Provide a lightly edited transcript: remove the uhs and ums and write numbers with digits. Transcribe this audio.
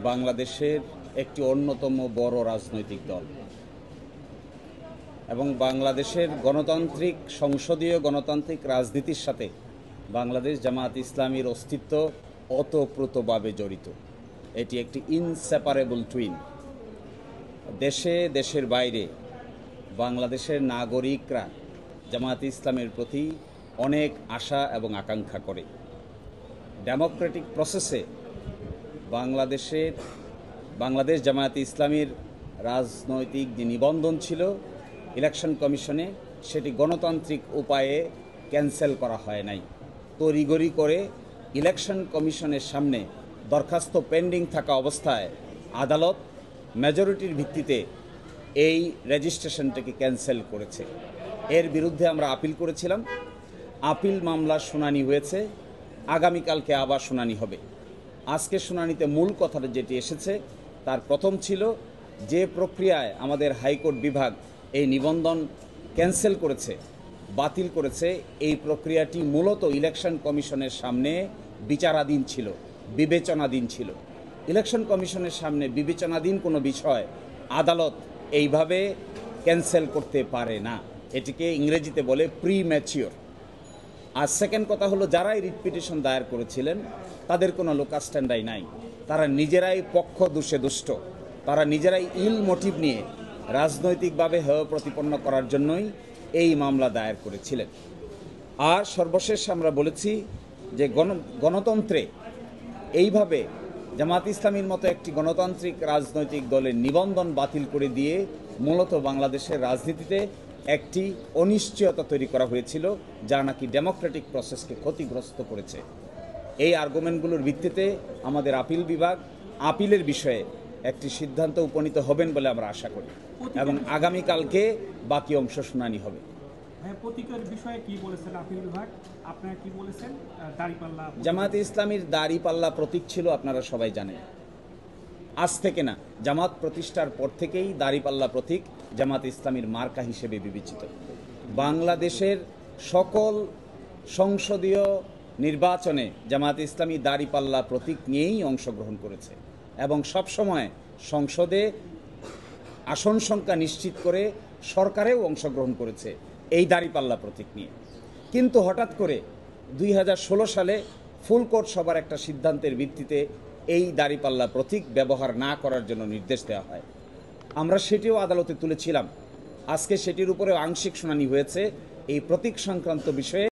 বাংলাদেশের একটি অন্যতম বড় রাজনৈতিক দল এবং বাংলাদেশের গণতান্ত্রিক সংসদীয় গণতান্ত্রিক রাজনীতির সাথে বাংলাদেশ জামায়াত ইসলামীর অস্তিত্ব ওতপ্রোতভাবে জড়িত। এটি একটি ইনসেপারেবল টুইন। দেশে দেশের বাইরে বাংলাদেশের নাগরিকরা জামায়াত ইসলামের প্রতি অনেক আশা এবং আকাঙ্ক্ষা করে। ডেমোক্রেটিক প্রসেসে বাংলাদেশ জামায়াত ইসলামীর রাজনৈতিক যে নিবন্ধন ছিল ইলেকশন কমিশনে, সেটি গণতান্ত্রিক উপায়ে ক্যান্সেল করা হয় নাই। তড়িঘড়ি করে ইলেকশন কমিশনের সামনে দরখাস্ত পেন্ডিং থাকা অবস্থায় আদালত মেজরিটির ভিত্তিতে এই রেজিস্ট্রেশনটাকে ক্যান্সেল করেছে। এর বিরুদ্ধে আমরা আপিল করেছিলাম। আপিল মামলার শুনানি হয়েছে, আগামীকালকে আবার শুনানি হবে। আজকে শুনানিতে মূল কথাটা যেটি এসেছে তার প্রথম ছিল যে প্রক্রিয়ায় আমাদের হাইকোর্ট বিভাগ এই নিবন্ধন ক্যান্সেল করেছে, বাতিল করেছে, এই প্রক্রিয়াটি মূলত ইলেকশন কমিশনের সামনে বিচারাধীন ছিল, বিবেচনাধীন ছিল। ইলেকশন কমিশনের সামনে বিবেচনাধীন কোনো বিষয় আদালত এইভাবে ক্যান্সেল করতে পারে না। এটিকে ইংরেজিতে বলে প্রিম্যাচিওর। আর সেকেন্ড কথা হলো, যারাই রিট পিটিশন দায়ের করেছিলেন তাদের কোনো লোকাল স্ট্যান্ডাই নাই। তারা নিজেরাই পক্ষ দোষে দুষ্ট, তারা নিজেরাই ইল মোটিভ নিয়ে রাজনৈতিকভাবে হেয় প্রতিপন্ন করার জন্যই এই মামলা দায়ের করেছিলেন। আর সর্বশেষ আমরা বলেছি যে গণতন্ত্রে এইভাবে জামায়াত ইসলামীর মতো একটি গণতান্ত্রিক রাজনৈতিক দলের নিবন্ধন বাতিল করে দিয়ে মূলত বাংলাদেশের রাজনীতিতে একটি অনিশ্চয়তা তৈরি করা হয়েছিল, যা নাকি ডেমোক্রেটিক প্রসেসকে ক্ষতিগ্রস্ত করেছে। এই আর্গুমেন্টগুলোর ভিত্তিতে আমাদের আপিল বিভাগ আপিলের বিষয়ে একটি সিদ্ধান্ত উপনীত হবেন বলে আমরা আশা করি এবং আগামীকালকে বাকি অংশ শুনানি হবে। প্রতীকের বিষয়ে কি বলেছেন আপিল বিভাগ? আপনারা কি বলেছেন? দাড়িপাল্লা জামায়াতে ইসলামীর দাড়িপাল্লা প্রতীক ছিল, আপনারা সবাই জানেন। আজ থেকে না, জামাত প্রতিষ্ঠার পর থেকেই দাড়িপাল্লা প্রতীক জামাত ইসলামীর মার্কা হিসেবে বিবেচিত। বাংলাদেশের সকল সংসদীয় নির্বাচনে জামাত ইসলামী দাড়িপাল্লা প্রতীক নিয়েই অংশগ্রহণ করেছে এবং সবসময় সংসদে আসন সংখ্যা নিশ্চিত করে সরকারেও অংশগ্রহণ করেছে এই দাড়িপাল্লা প্রতীক নিয়ে। কিন্তু হঠাৎ করে 2016 সালে ফুল কোর্ট সভার একটা সিদ্ধান্তের ভিত্তিতে এই দাড়িপাল্লা প্রতীক ব্যবহার না করার জন্য নির্দেশ দেওয়া হয়। আমরা সেটিও আদালতে তুলেছিলাম। আজকে সেটির উপরে আংশিক শুনানি হয়েছে এই প্রতীক সংক্রান্ত বিষয়ে।